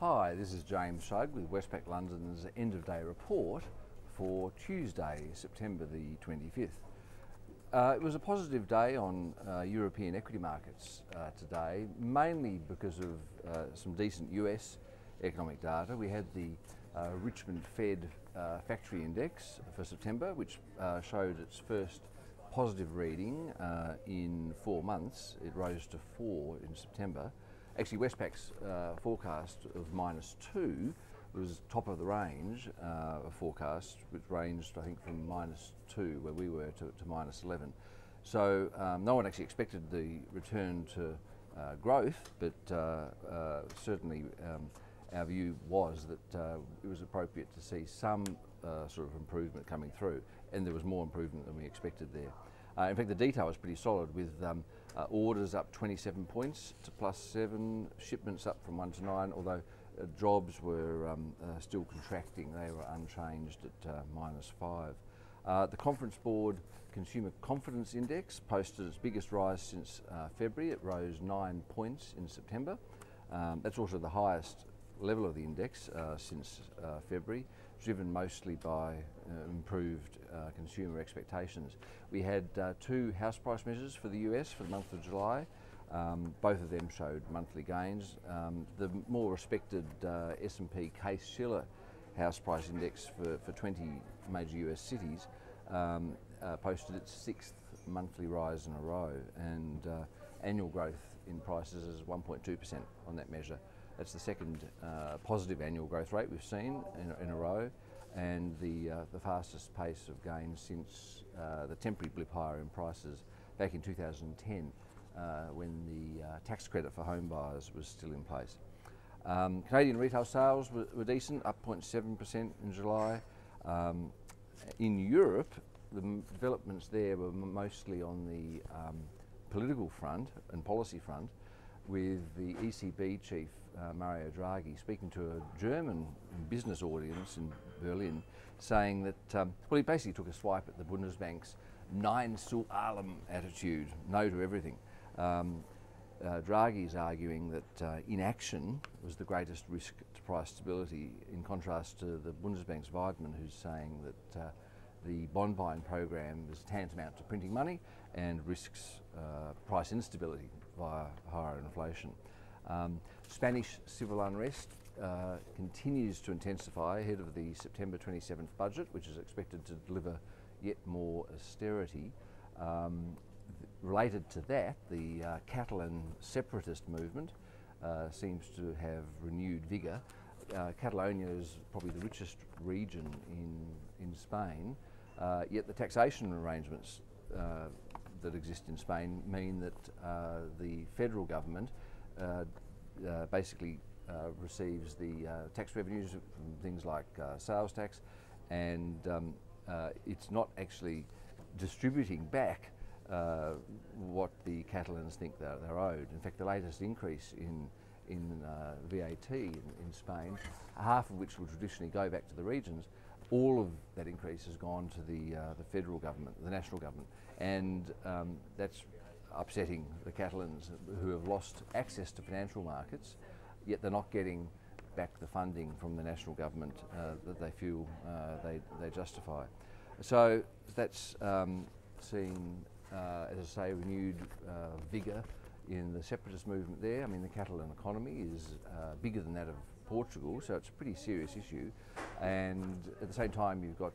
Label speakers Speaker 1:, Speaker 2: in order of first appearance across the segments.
Speaker 1: Hi, this is James Shugg with Westpac London's end of day report for Tuesday, September the 25th. It was a positive day on European equity markets today, mainly because of some decent US economic data. We had the Richmond Fed Factory Index for September, which showed its first positive reading in 4 months. It rose to 4 in September. Actually, Westpac's forecast of -2 was top of the range of forecast, which ranged, I think, from -2, where we were, to -11. So no one actually expected the return to growth, but certainly our view was that it was appropriate to see some sort of improvement coming through, and there was more improvement than we expected there. In fact, the detail was pretty solid, with orders up 27 points to +7, shipments up from 1 to 9, although jobs were still contracting. They were unchanged at -5. The Conference Board Consumer Confidence Index posted its biggest rise since February. It rose 9 points in September. That's also the highest level of the index since February, driven mostly by improved consumer expectations. We had 2 house price measures for the US for the month of July. Both of them showed monthly gains. The more respected S&P Case-Shiller house price index for 20 major US cities posted its 6th monthly rise in a row, and annual growth in prices is 1.2% on that measure. That's the second positive annual growth rate we've seen in a row, and the fastest pace of gains since the temporary blip higher in prices back in 2010, when the tax credit for home buyers was still in place. Canadian retail sales were decent, up 0.7% in July. In Europe, the developments there were mostly on the political front and policy front, with the ECB chief, Mario Draghi, speaking to a German business audience in Berlin, saying that, well, he basically took a swipe at the Bundesbank's Nein zu allem attitude, no to everything. Draghi's arguing that inaction was the greatest risk to price stability, in contrast to the Bundesbank's Weidmann, who's saying that the bond buying program is tantamount to printing money and risks price instability via higher inflation. Spanish civil unrest continues to intensify ahead of the September 27th budget, which is expected to deliver yet more austerity. Related to that, the Catalan separatist movement seems to have renewed vigour. Catalonia is probably the richest region in Spain, yet the taxation arrangements that exist in Spain mean that the federal government basically receives the tax revenues from things like sales tax, and it's not actually distributing back what the Catalans think they're owed. In fact, the latest increase in VAT in Spain, half of which will traditionally go back to the regions, all of that increase has gone to the federal government, the national government, and that's upsetting the Catalans, who have lost access to financial markets, yet they're not getting back the funding from the national government that they feel they justify. So that's seen, as I say, renewed vigour in the separatist movement there. I mean, the Catalan economy is bigger than that of Portugal, so it's a pretty serious issue, and at the same time you've got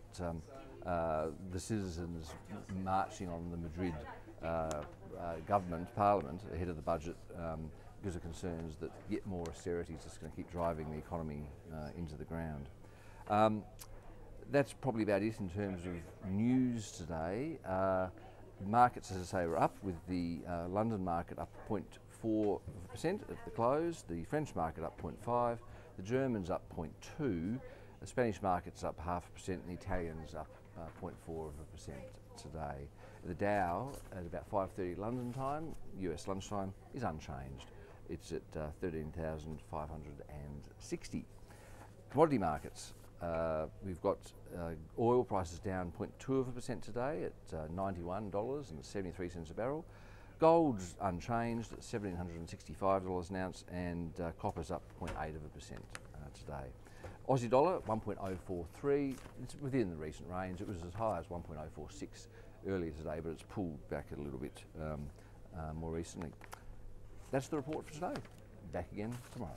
Speaker 1: the citizens marching on the Madrid parliament ahead of the budget because of concerns that yet more austerity is just going to keep driving the economy into the ground. That's probably about it in terms of news today. Markets, as I say, were up, with the London market up 0.4% at the close, the French market up 0.5%, the Germans up 0.2%, the Spanish market's up 0.5%, and the Italians up 0.4% today. The Dow at about 5:30 London time, US lunchtime, is unchanged. It's at 13,560. Commodity markets. We've got oil prices down 0.2% today at $91.73 a barrel. Gold's unchanged at $1,765 an ounce, and copper's up 0.8% today. Aussie dollar 1.043, it's within the recent range. It was as high as 1.046 earlier today, but it's pulled back a little bit more recently. That's the report for today. Back again tomorrow.